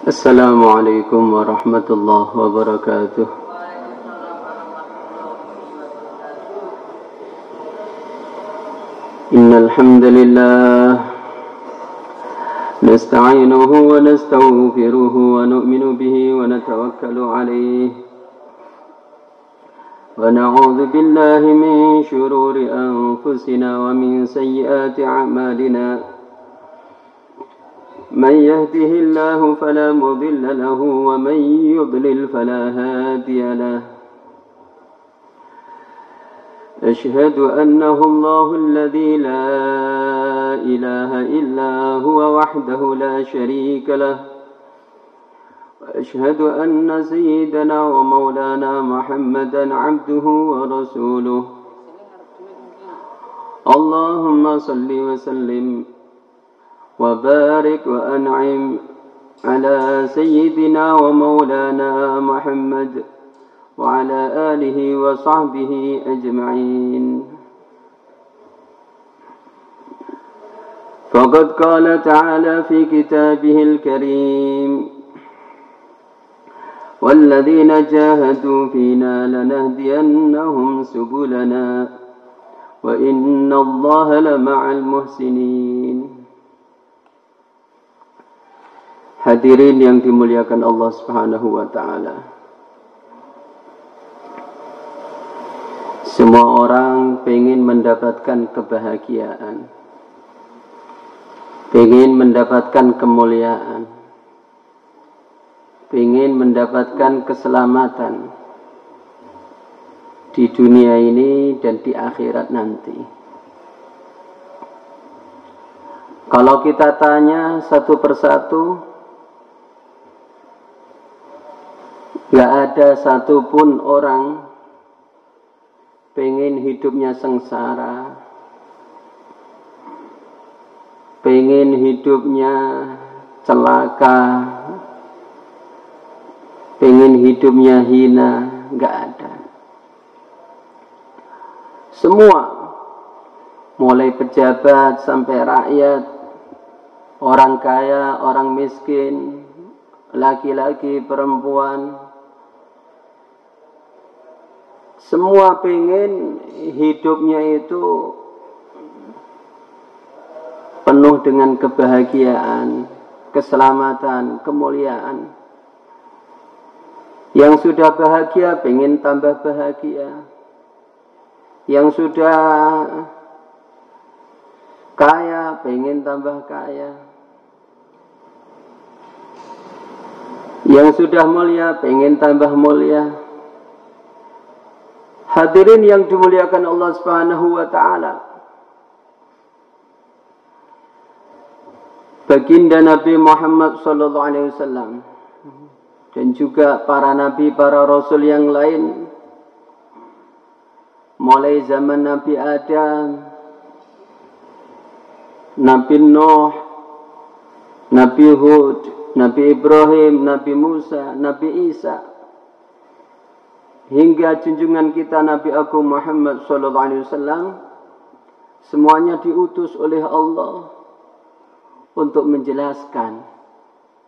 Assalamualaikum warahmatullahi wabarakatuh. Innal hamdalillah nasta'inuhu wa nastaghfiruhu wa nu'minu bihi wa natawakkalu alayhi wa na'udzu billahi min shururi anfusina wa min sayyiati a'malina. من يهده الله فلا مضل له ومن يضلل فلا هادي له أشهد أنه الله الذي لا إله إلا هو وحده لا شريك له وأشهد أن سيدنا ومولانا محمدا عبده ورسوله اللهم صل وسلم وبارك وأنعم على سيدنا ومولانا محمد وعلى آله وصحبه أجمعين فقد قال تعالى في كتابه الكريم والذين جاهدوا فينا لنهدينهم سبلنا وإن الله لمع المحسنين. Hadirin yang dimuliakan Allah Subhanahu wa ta'ala. Semua orang ingin mendapatkan kebahagiaan, ingin mendapatkan kemuliaan, ingin mendapatkan keselamatan di dunia ini dan di akhirat nanti. Kalau kita tanya satu persatu, gak ada satupun orang pengen hidupnya sengsara, pengen hidupnya celaka, pengen hidupnya hina, gak ada. Semua, mulai pejabat sampai rakyat, orang kaya, orang miskin, laki-laki, perempuan, semua pengen hidupnya itu penuh dengan kebahagiaan, keselamatan, kemuliaan. Yang sudah bahagia pengen tambah bahagia. Yang sudah kaya pengen tambah kaya. Yang sudah mulia pengen tambah mulia. Hadirin yang dimuliakan Allah Subhanahu wa ta'ala. Baginda Nabi Muhammad sallallahu alaihi wasallam dan juga para nabi, para rasul yang lain, mulai zaman Nabi Adam, Nabi Nuh, Nabi Hud, Nabi Ibrahim, Nabi Musa, Nabi Isa, hingga junjungan kita Nabi Agung Muhammad sallallahu alaihi wasallam, semuanya diutus oleh Allah untuk menjelaskan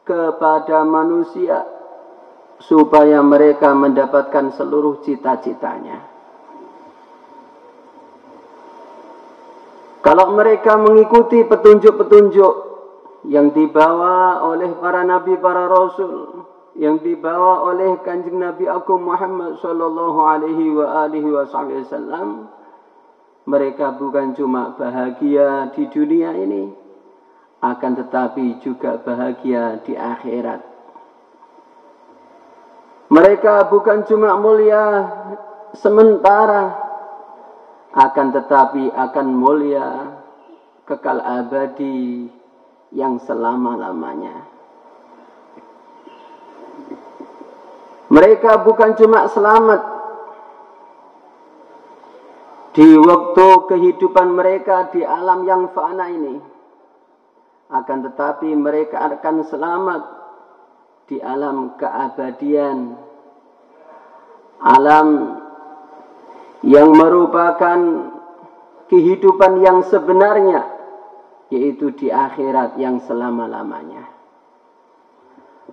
kepada manusia supaya mereka mendapatkan seluruh cita-citanya. Kalau mereka mengikuti petunjuk-petunjuk yang dibawa oleh para nabi, para rasul, yang dibawa oleh Kanjeng Nabi Agung Muhammad sallallahu alaihi wasallam, mereka bukan cuma bahagia di dunia ini, akan tetapi juga bahagia di akhirat. Mereka bukan cuma mulia sementara, akan tetapi akan mulia kekal abadi yang selama-lamanya. Mereka bukan cuma selamat di waktu kehidupan mereka di alam yang fana ini, akan tetapi mereka akan selamat di alam keabadian, alam yang merupakan kehidupan yang sebenarnya, yaitu di akhirat yang selama-lamanya.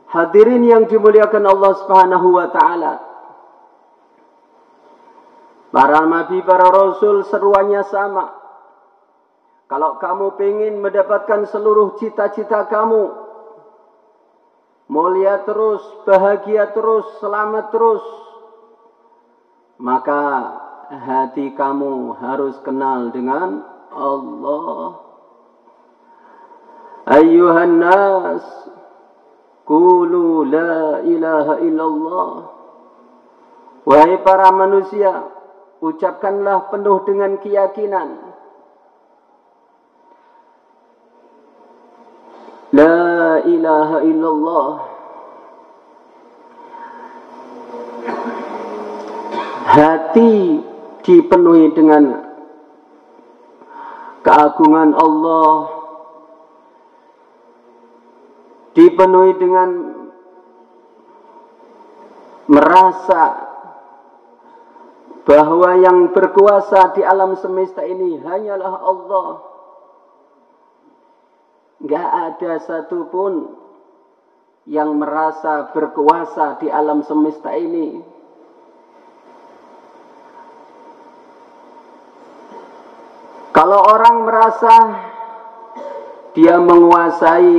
Hadirin yang dimuliakan Allah Subhanahu wa taala. Para nabi, para rasul seruannya sama. Kalau kamu ingin mendapatkan seluruh cita-cita kamu, mulia terus, bahagia terus, selamat terus, maka hati kamu harus kenal dengan Allah. Ayyuhan nas, qulu la ilaha illallah. Wahai para manusia, ucapkanlah penuh dengan keyakinan, la ilaha illallah. Hati dipenuhi dengan keagungan Allah, dipenuhi dengan merasa bahwa yang berkuasa di alam semesta ini hanyalah Allah. Gak ada satupun yang merasa berkuasa di alam semesta ini. Kalau orang merasa dia menguasai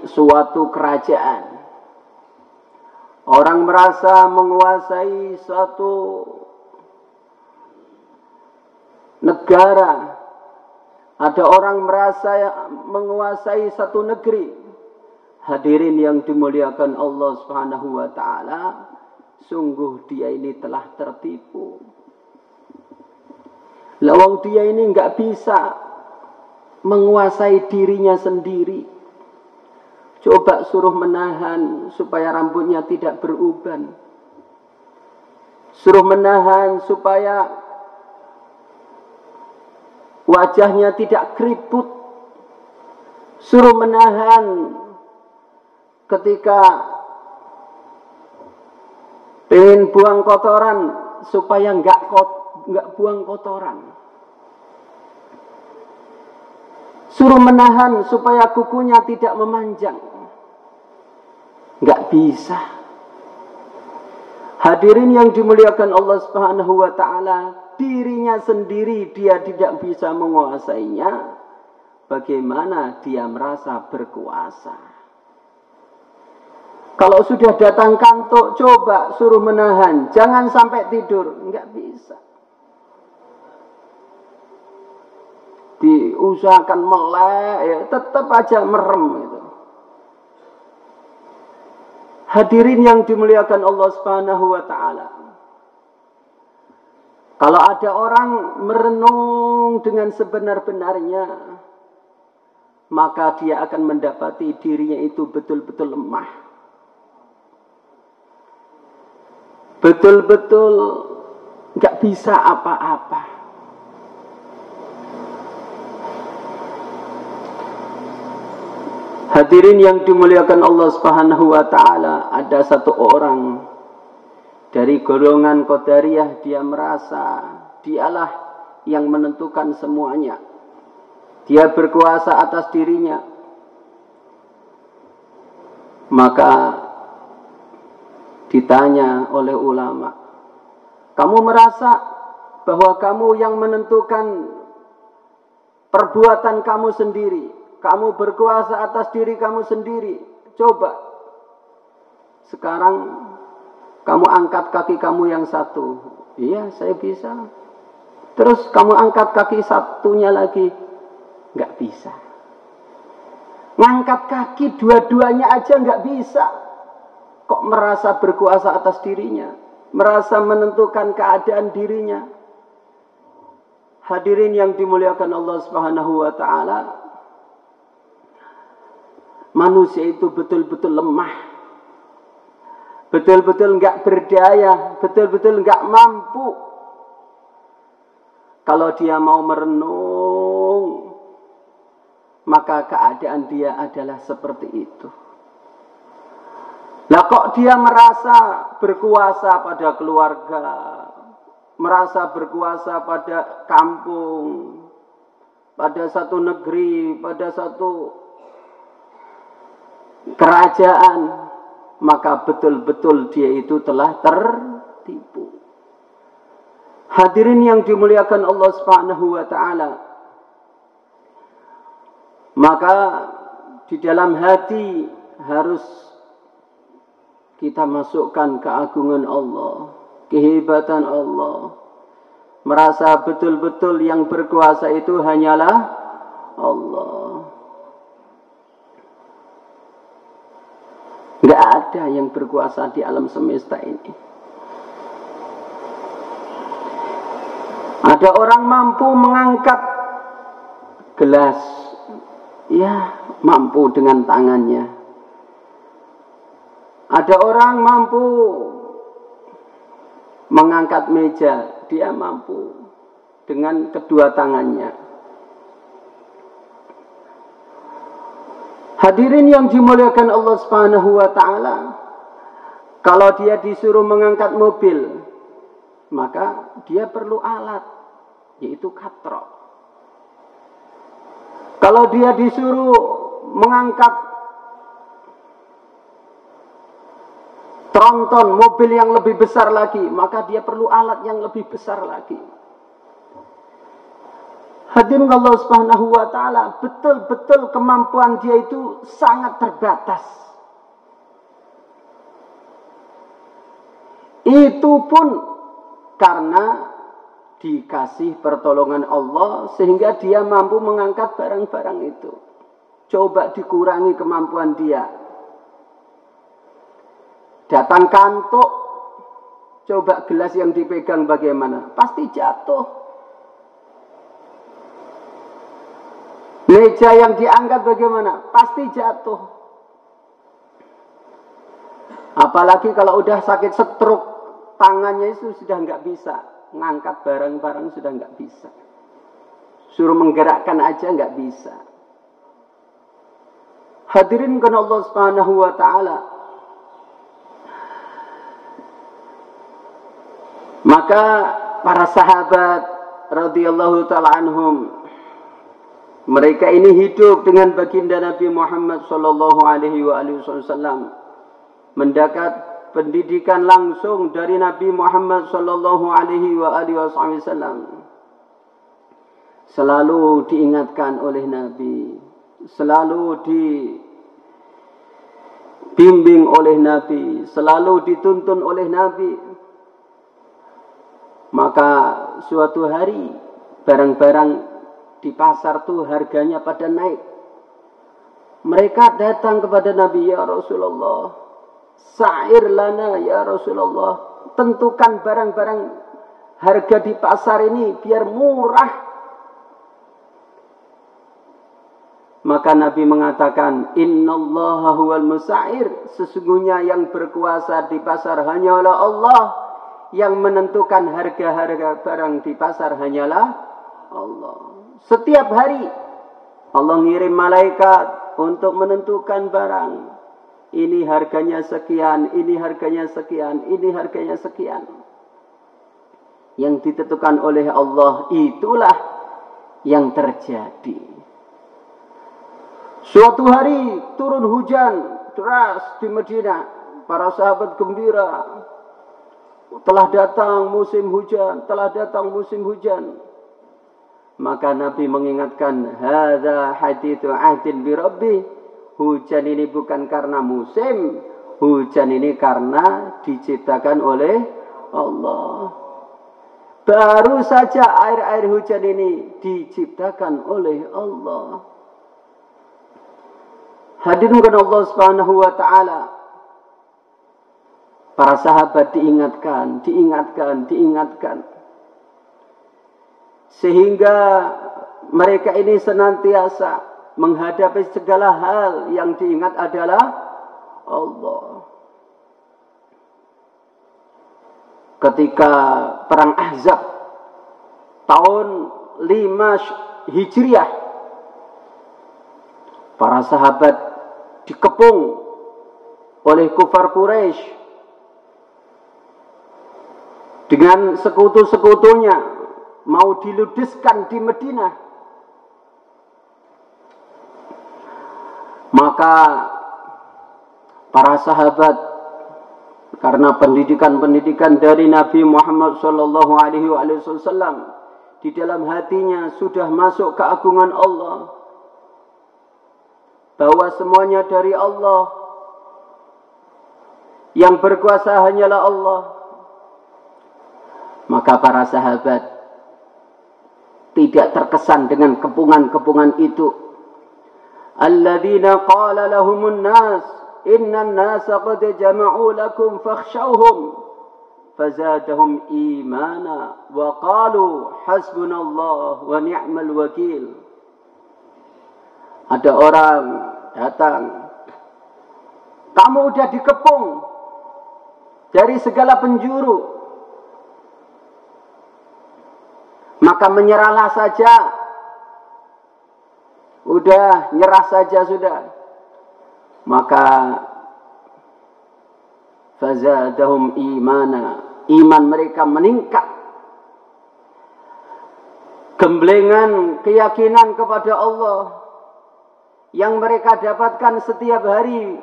suatu kerajaan, orang merasa menguasai suatu negara, ada orang merasa menguasai satu negeri. Hadirin yang dimuliakan Allah Subhanahu wa taala, sungguh dia ini telah tertipu. Lawang dia ini enggak bisa menguasai dirinya sendiri. Coba suruh menahan supaya rambutnya tidak beruban. Suruh menahan supaya wajahnya tidak keriput. Suruh menahan ketika pengen buang kotoran supaya enggak buang kotoran. Suruh menahan supaya kukunya tidak memanjang. Enggak bisa. Hadirin yang dimuliakan Allah Subhanahu wa taala, dirinya sendiri dia tidak bisa menguasainya. Bagaimana dia merasa berkuasa? Kalau sudah datang kantuk, coba suruh menahan, jangan sampai tidur, enggak bisa. Diusahakan melek, ya, tetap aja merem gitu. Hadirin yang dimuliakan Allah Subhanahu wa taala. Kalau ada orang merenung dengan sebenar-benarnya, maka dia akan mendapati dirinya itu betul-betul lemah. Betul-betul enggak bisa apa-apa. Hadirin yang dimuliakan Allah Subhanahu wa taala, ada satu orang dari golongan Qadariyah, dia merasa dialah yang menentukan semuanya. Dia berkuasa atas dirinya. Maka ditanya oleh ulama, kamu merasa bahwa kamu yang menentukan perbuatan kamu sendiri, kamu berkuasa atas diri kamu sendiri. Coba sekarang kamu angkat kaki kamu yang satu. Iya, saya bisa. Terus kamu angkat kaki satunya lagi. Enggak bisa. Ngangkat kaki dua-duanya aja enggak bisa. Kok merasa berkuasa atas dirinya, merasa menentukan keadaan dirinya. Hadirin yang dimuliakan Allah Subhanahu wa taala, manusia itu betul-betul lemah, betul-betul enggak berdaya, betul-betul enggak mampu. Kalau dia mau merenung, maka keadaan dia adalah seperti itu. Lah kok dia merasa berkuasa pada keluarga, merasa berkuasa pada kampung, pada satu negeri, pada satu kerajaan, maka betul-betul dia itu telah tertipu. Hadirin yang dimuliakan Allah Subhanahu wa taala. Maka di dalam hati harus kita masukkan keagungan Allah, kehebatan Allah. Merasa betul-betul yang berkuasa itu hanyalah Allah. Tidak ada yang berkuasa di alam semesta ini. Ada orang mampu mengangkat gelas, ya mampu dengan tangannya. Ada orang mampu mengangkat meja, dia mampu dengan kedua tangannya. Hadirin yang dimuliakan Allah Subhanahu wa taala, kalau dia disuruh mengangkat mobil, maka dia perlu alat, yaitu katrok. Kalau dia disuruh mengangkat tronton mobil yang lebih besar lagi, maka dia perlu alat yang lebih besar lagi. Hadirin Allah Subhanahu wa taala, betul-betul kemampuan dia itu sangat terbatas. Itu pun karena dikasih pertolongan Allah sehingga dia mampu mengangkat barang-barang itu. Coba dikurangi kemampuan dia. Datang kantuk, coba gelas yang dipegang bagaimana? Pasti jatuh. Meja yang diangkat bagaimana? Pasti jatuh. Apalagi kalau udah sakit stroke, tangannya itu sudah nggak bisa. Ngangkat barang-barang sudah nggak bisa. Suruh menggerakkan aja nggak bisa. Hadirin karena Allah Subhanahu wa taala. Maka para sahabat radhiyallahu taala anhum, mereka ini hidup dengan baginda Nabi Muhammad sallallahu alaihi wasallam, mendapat pendidikan langsung dari Nabi Muhammad sallallahu alaihi wasallam. Selalu diingatkan oleh Nabi, selalu dibimbing oleh Nabi, selalu dituntun oleh Nabi. Maka suatu hari barang-barang di pasar tuh harganya pada naik. Mereka datang kepada Nabi, ya Rasulullah, sa'ir lana ya Rasulullah, tentukan barang-barang harga di pasar ini biar murah. Maka Nabi mengatakan, innallaha huwal musa'ir, sesungguhnya yang berkuasa di pasar hanyalah Allah, yang menentukan harga-harga barang di pasar hanyalah Allah. Setiap hari Allah ngirim malaikat untuk menentukan barang. Ini harganya sekian, ini harganya sekian, ini harganya sekian. Yang ditentukan oleh Allah itulah yang terjadi. Suatu hari turun hujan deras di Madinah. Para sahabat gembira. Telah datang musim hujan, telah datang musim hujan. Maka Nabi mengingatkan, hadza haditsu ahdin bi rabbi. Hujan ini bukan karena musim, hujan ini karena diciptakan oleh Allah. Baru saja air-air hujan ini diciptakan oleh Allah. Hadirin Allah Subhanahu wa taala. Para sahabat diingatkan. Sehingga mereka ini senantiasa menghadapi segala hal yang diingat adalah Allah. Ketika perang Ahzab tahun 5 Hijriah, para sahabat dikepung oleh kufar Quraisy dengan sekutu-sekutunya, mau diludeskan di Madinah. Maka para sahabat, karena pendidikan-pendidikan dari Nabi Muhammad sallallahu alaihi wasallam, di dalam hatinya sudah masuk keagungan Allah, bahwa semuanya dari Allah, yang berkuasa hanyalah Allah. Maka para sahabat tidak terkesan dengan kepungan-kepungan itu. Alladzina qala lahumun nas innan nasa qad jama'u lakum fakhshawhum fazadahum imana wa qalu hasbunallah wa ni'mal wakil. Ada orang datang, kamu udah dikepung dari segala penjuru, maka menyerahlah saja. Udah, nyerah saja sudah. Maka fazadahum imana, iman mereka meningkat. Gemblengan keyakinan kepada Allah yang mereka dapatkan setiap hari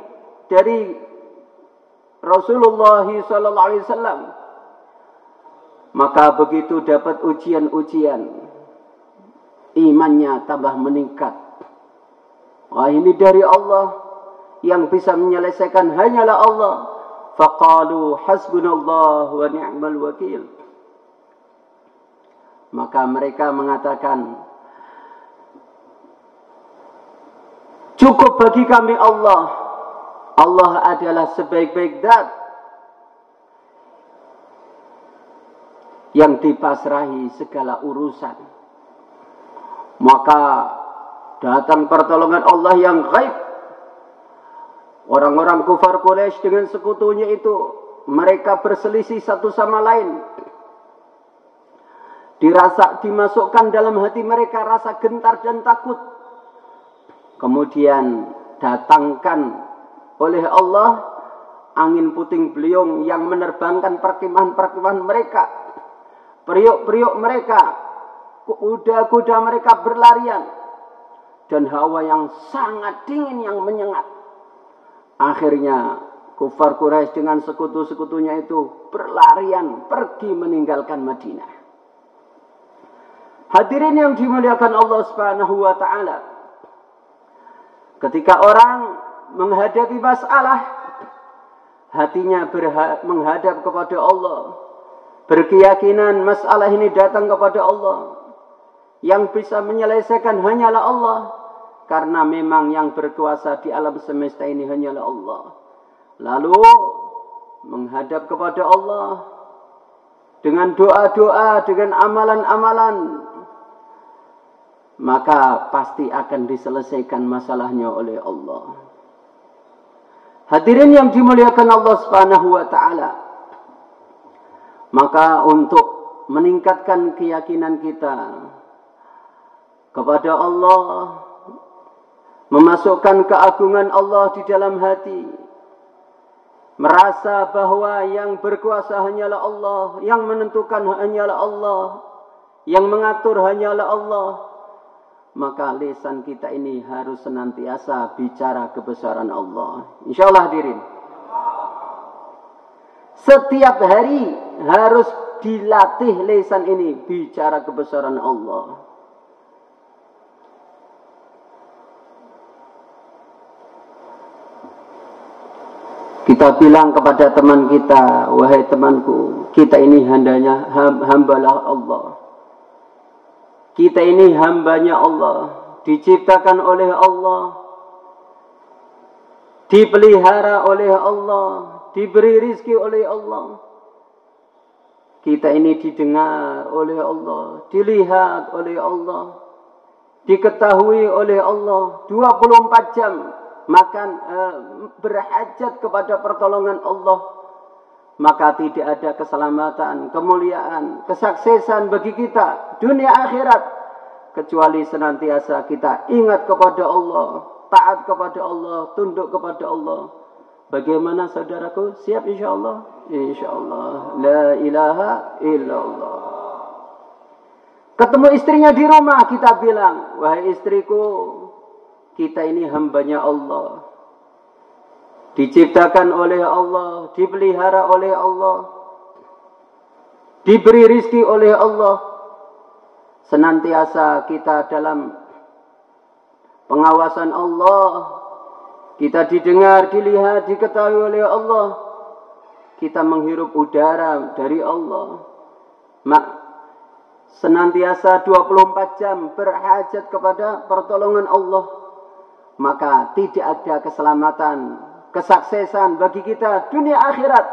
dari Rasulullah sallallahu alaihi wasallam. Maka begitu dapat ujian-ujian, imannya tambah meningkat. Wah, ini dari Allah, yang bisa menyelesaikan hanyalah Allah. Faqalu hasbunallah wa ni'mal wakil. Maka mereka mengatakan, cukup bagi kami Allah. Allah adalah sebaik-baik zat yang dipasrahi segala urusan. Maka datang pertolongan Allah yang gaib. Orang-orang kufar Quraisy dengan sekutunya itu, mereka berselisih satu sama lain. Dimasukkan dalam hati mereka rasa gentar dan takut. Kemudian datangkan oleh Allah angin puting beliung yang menerbangkan perkemahan-perkemahan mereka, periuk-periuk mereka, kuda-kuda mereka berlarian, dan hawa yang sangat dingin yang menyengat. Akhirnya kufar Quraisy dengan sekutu-sekutunya itu berlarian pergi meninggalkan Madinah. Hadirin yang dimuliakan Allah Subhanahu wa taala, ketika orang menghadapi masalah, hatinya menghadap kepada Allah, berkeyakinan masalah ini datang kepada Allah, yang bisa menyelesaikan hanyalah Allah, karena memang yang berkuasa di alam semesta ini hanyalah Allah. Lalu menghadap kepada Allah dengan doa-doa, dengan amalan-amalan, maka pasti akan diselesaikan masalahnya oleh Allah. Hadirin yang dimuliakan Allah Subhanahu wa taala, maka untuk meningkatkan keyakinan kita kepada Allah, memasukkan keagungan Allah di dalam hati, merasa bahwa yang berkuasa hanyalah Allah, yang menentukan hanyalah Allah, yang mengatur hanyalah Allah, maka lisan kita ini harus senantiasa bicara kebesaran Allah. Insyaallah hadirin, setiap hari harus dilatih lisan ini bicara kebesaran Allah. Kita bilang kepada teman kita, wahai temanku, kita ini hambalah Allah. Kita ini hambanya Allah, diciptakan oleh Allah, dipelihara oleh Allah, diberi rizki oleh Allah. Kita ini didengar oleh Allah, dilihat oleh Allah, diketahui oleh Allah 24 jam. Makan berhajat kepada pertolongan Allah, maka tidak ada keselamatan, kemuliaan, kesuksesan bagi kita dunia akhirat kecuali senantiasa kita ingat kepada Allah, taat kepada Allah, tunduk kepada Allah. Bagaimana saudaraku? Siap insyaallah? Insyaallah. La ilaha illallah. Ketemu istrinya di rumah, kita bilang, wahai istriku, kita ini hambanya Allah, diciptakan oleh Allah, dipelihara oleh Allah, diberi rizki oleh Allah. Senantiasa kita dalam pengawasan Allah, kita didengar, dilihat, diketahui oleh Allah, kita menghirup udara dari Allah. Senantiasa 24 jam berhajat kepada pertolongan Allah, maka tidak ada keselamatan, kesuksesan bagi kita dunia akhirat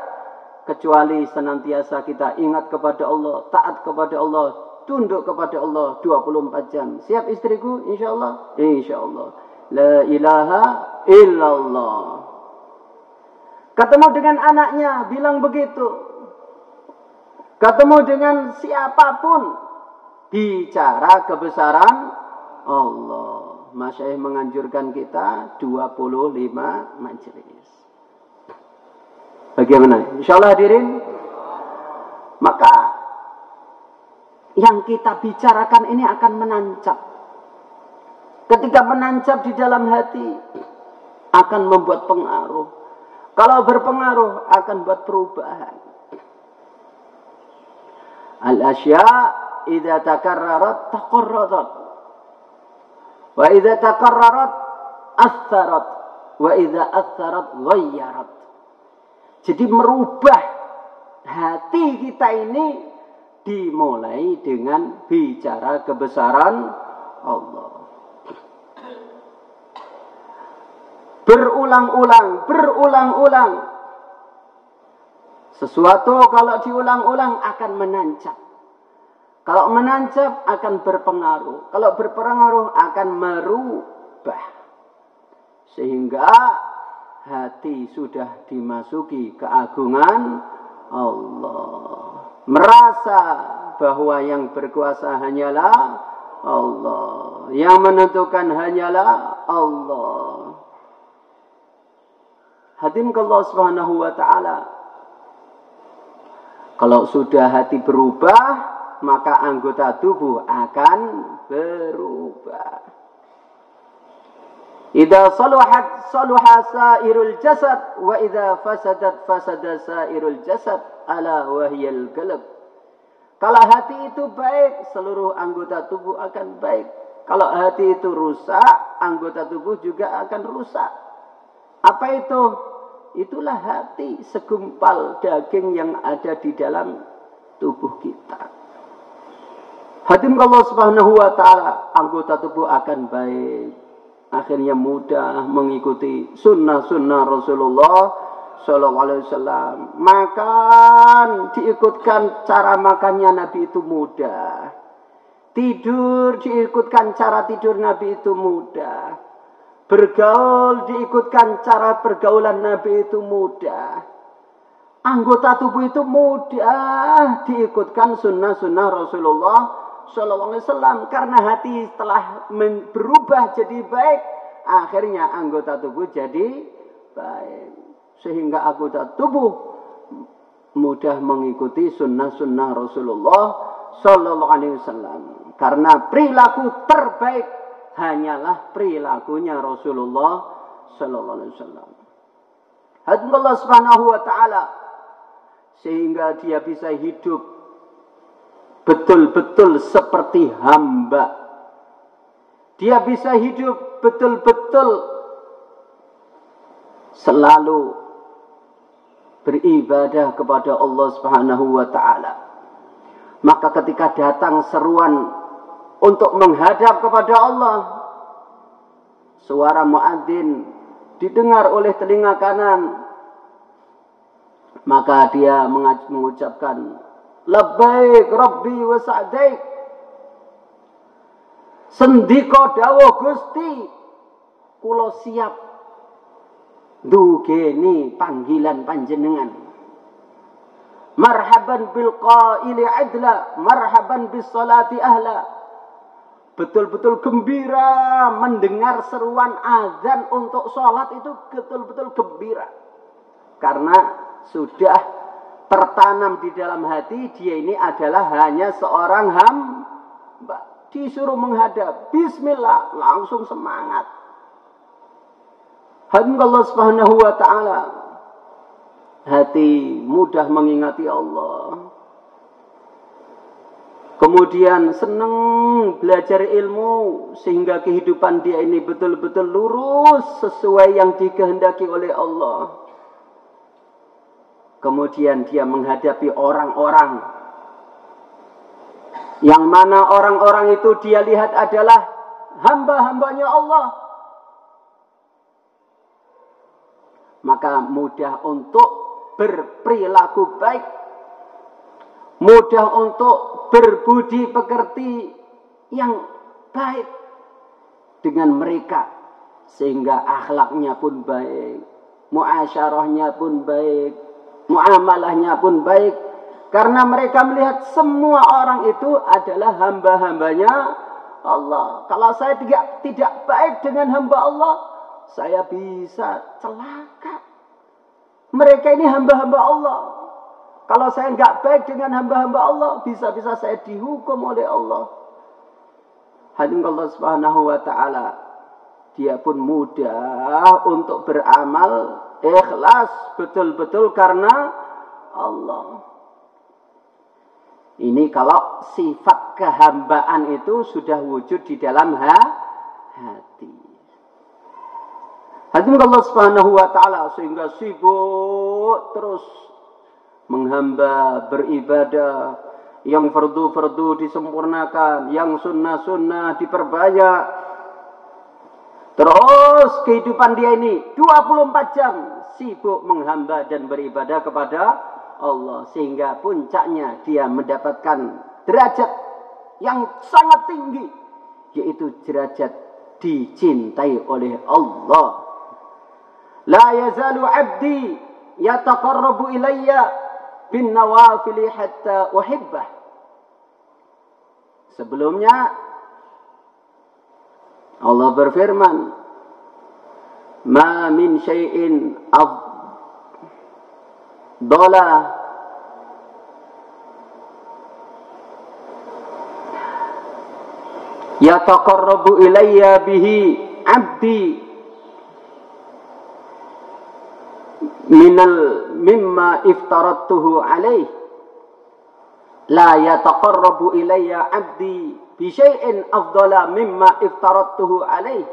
kecuali senantiasa kita ingat kepada Allah, taat kepada Allah, tunduk kepada Allah 24 jam. Siap istriku? InsyaAllah. InsyaAllah. La ilaha illallah. Ketemu dengan anaknya, bilang begitu. Ketemu dengan siapapun, bicara kebesaran Allah. Masyaikh menganjurkan kita 25 majelis. Bagaimana? InsyaAllah hadirin. Maka yang kita bicarakan ini akan menancap. Ketika menancap di dalam hati, akan membuat pengaruh. Kalau berpengaruh, akan buat perubahan. Al-asya' idza takarrarat taqarrarat. Wa idza takarrarat atharat. Wa idza atharat ghayyarat. Jadi merubah hati kita ini dimulai dengan bicara kebesaran Allah. Berulang-ulang. Sesuatu kalau diulang-ulang akan menancap. Kalau menancap akan berpengaruh. Kalau berpengaruh akan merubah. Sehingga hati sudah dimasuki keagungan Allah. Merasa bahwa yang berkuasa hanyalah Allah. Yang menentukan hanyalah Allah. Hadirin Allah Subhanahu wa ta'ala. Kalau sudah hati berubah, maka anggota tubuh akan berubah. Idza saluhat saluha sairul jasad wa idza fasadat fasada sairul jasad ala wahyal qalb. Kalau hati itu baik, seluruh anggota tubuh akan baik. Kalau hati itu rusak, anggota tubuh juga akan rusak. Apa itu? Itulah hati, segumpal daging yang ada di dalam tubuh kita. Hadirin Allah Subhanahu wa ta'ala, anggota tubuh akan baik. Akhirnya mudah mengikuti sunnah-sunnah Rasulullah Sallallahu Alaihi Wasallam. Makan, diikutkan cara makannya Nabi itu mudah. Tidur, diikutkan cara tidur Nabi itu mudah. Bergaul, diikutkan cara pergaulan Nabi itu mudah. Anggota tubuh itu mudah diikutkan sunnah-sunnah Rasulullah Sallallahu Alaihi Wasallam. Karena hati telah berubah jadi baik, akhirnya anggota tubuh jadi baik. Sehingga anggota tubuh mudah mengikuti sunnah-sunnah Rasulullah Sallallahu Alaihi Wasallam. Karena perilaku terbaik hanyalah perilakunya Rasulullah Sallallahu Alaihi Wasallam. Hadirin Allah Subhanahu wa ta'ala, sehingga dia bisa hidup betul-betul seperti hamba. Dia bisa hidup betul-betul selalu beribadah kepada Allah Subhanahu wa ta'ala. Maka ketika datang seruan untuk menghadap kepada Allah, suara muadzin didengar oleh telinga kanan, maka dia mengucapkan labbaik rabbi wa sa'daik. Sendika dawuh Gusti, kula siap ndugeni panggilan panjenengan. Marhaban bil qaili adla, marhaban bis salati ahla. Betul-betul gembira mendengar seruan azan untuk sholat, itu betul-betul gembira. Karena sudah tertanam di dalam hati, dia ini adalah hanya seorang hamba. Disuruh menghadap, bismillah, langsung semangat. Hamba Allah Subhanahu wa taala, hati mudah mengingati Allah. Kemudian senang belajar ilmu sehingga kehidupan dia ini betul-betul lurus sesuai yang dikehendaki oleh Allah. Kemudian dia menghadapi orang-orang yang mana orang-orang itu dia lihat adalah hamba-hambanya Allah. Maka mudah untuk berperilaku baik, mudah untuk berbudi pekerti yang baik dengan mereka, sehingga akhlaknya pun baik, muasyarahnya pun baik, muamalahnya pun baik, karena mereka melihat semua orang itu adalah hamba-hambanya Allah. Kalau saya tidak baik dengan hamba Allah, saya bisa celaka. Mereka ini hamba-hamba Allah. Kalau saya nggak baik dengan hamba-hamba Allah, bisa-bisa saya dihukum oleh Allah. Hadirin Allah Subhanahu wa taala, dia pun mudah untuk beramal ikhlas betul-betul karena Allah. Ini kalau sifat kehambaan itu sudah wujud di dalam hati. Hadirin Allah Subhanahu wa taala, sehingga sibuk terus menghamba, beribadah, yang fardu-fardu disempurnakan, yang sunnah-sunnah diperbanyak. Terus kehidupan dia ini 24 jam sibuk menghamba dan beribadah kepada Allah, sehingga puncaknya dia mendapatkan derajat yang sangat tinggi, yaitu derajat dicintai oleh Allah. La yazalu 'abdi yataqarrabu ilayya bin nawafili hatta uhibbah. Sebelumnya Allah berfirman, ma min syai'in afdala yataqarrabu ilayya bihi 'abdi mimma iftaradtuhu alaih. La yataqarrabu ilayya 'abdi bi syai'in afdala mimma iftaradtuhu alaih,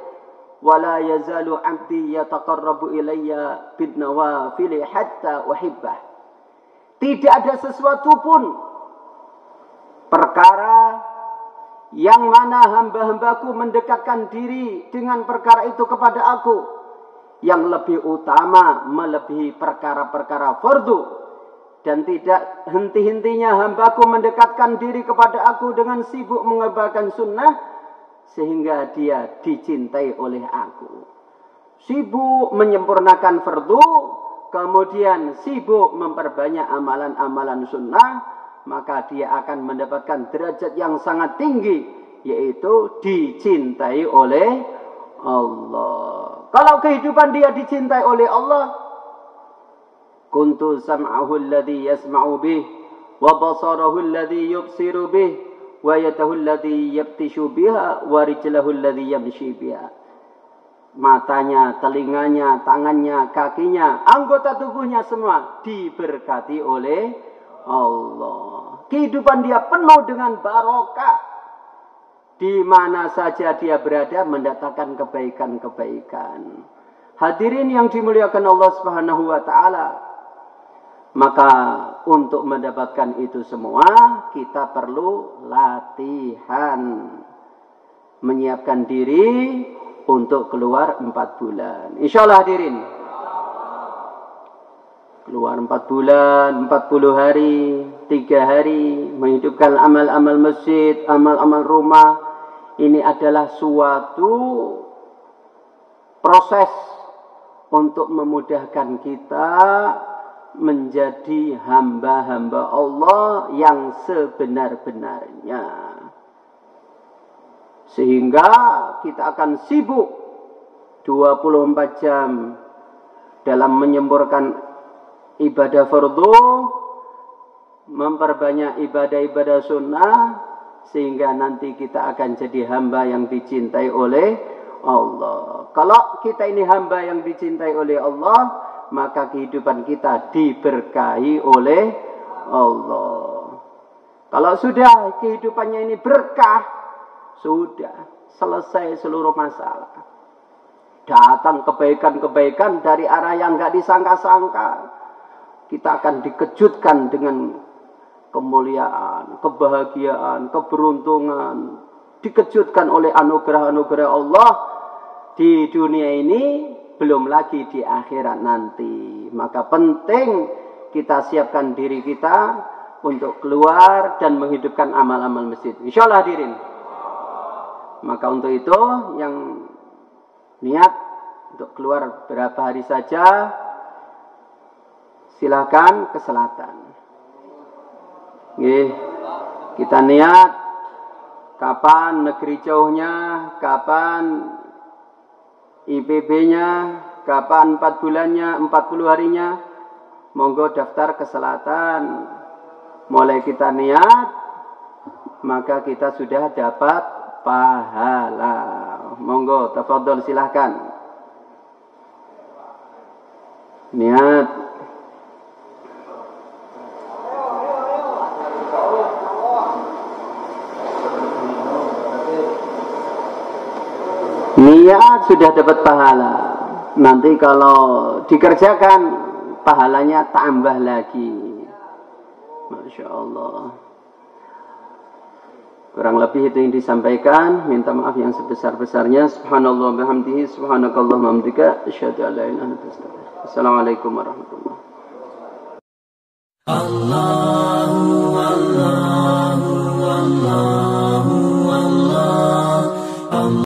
wa la yazalu 'abdi yataqarrabu ilayya bin nawafil hatta uhibbah. Tidak ada sesuatu pun perkara yang mana hamba-hambaku mendekatkan diri dengan perkara itu kepada aku yang lebih utama melebihi perkara-perkara fardu, dan tidak henti-hentinya hambaku mendekatkan diri kepada aku dengan sibuk mengabarkan sunnah sehingga dia dicintai oleh aku. Sibuk menyempurnakan fardu, kemudian sibuk memperbanyak amalan-amalan sunnah, maka dia akan mendapatkan derajat yang sangat tinggi, yaitu dicintai oleh Allah. Kalau kehidupan dia dicintai oleh Allah, kuntu sam'ahu alladhi yasma'u bih, wa basarahu alladhi yubsiru bih, wa yadahu alladhi yabtishu biha, wa rijlahu alladhi yamshi biha. Matanya, telinganya, tangannya, kakinya, anggota tubuhnya semua diberkati oleh Allah. Kehidupan dia penuh dengan barokah. Di mana saja dia berada mendatangkan kebaikan-kebaikan. Hadirin yang dimuliakan Allah Subhanahu wa taala, maka untuk mendapatkan itu semua kita perlu latihan, menyiapkan diri untuk keluar 4 bulan. Insyaallah hadirin. Keluar 4 bulan, 40 hari, 3 hari, menghidupkan amal-amal masjid, amal-amal rumah. Ini adalah suatu proses untuk memudahkan kita menjadi hamba-hamba Allah yang sebenar-benarnya. Sehingga kita akan sibuk 24 jam dalam menyempurnakan ibadah fardu, memperbanyak ibadah-ibadah sunnah, sehingga nanti kita akan jadi hamba yang dicintai oleh Allah. Kalau kita ini hamba yang dicintai oleh Allah, maka kehidupan kita diberkahi oleh Allah. Kalau sudah kehidupannya ini berkah, sudah selesai seluruh masalah. Datang kebaikan-kebaikan dari arah yang enggak disangka-sangka. Kita akan dikejutkan dengan kemuliaan, kebahagiaan, keberuntungan. Dikejutkan oleh anugerah-anugerah Allah di dunia ini, belum lagi di akhirat nanti. Maka penting kita siapkan diri kita untuk keluar dan menghidupkan amal-amal masjid. Insyaallah hadirin. Maka untuk itu yang niat untuk keluar berapa hari saja, silakan ke selatan. Kita niat kapan negeri jauhnya, kapan IPB-nya, kapan 4 bulannya, 40 harinya, monggo daftar ke selatan. Mulai kita niat, maka kita sudah dapat pahala. Monggo, tafadhol silahkan. Niat. Niat sudah dapat pahala. Nanti kalau dikerjakan, pahalanya tambah lagi. Masya Allah. Kurang lebih itu yang disampaikan. Minta maaf yang sebesar-besarnya. Subhanallah bihamdihi, subhanakallah hamdika, asyhadu an la ilaha illa anta astaghfiruka. Assalamualaikum warahmatullahi wabarakatuh.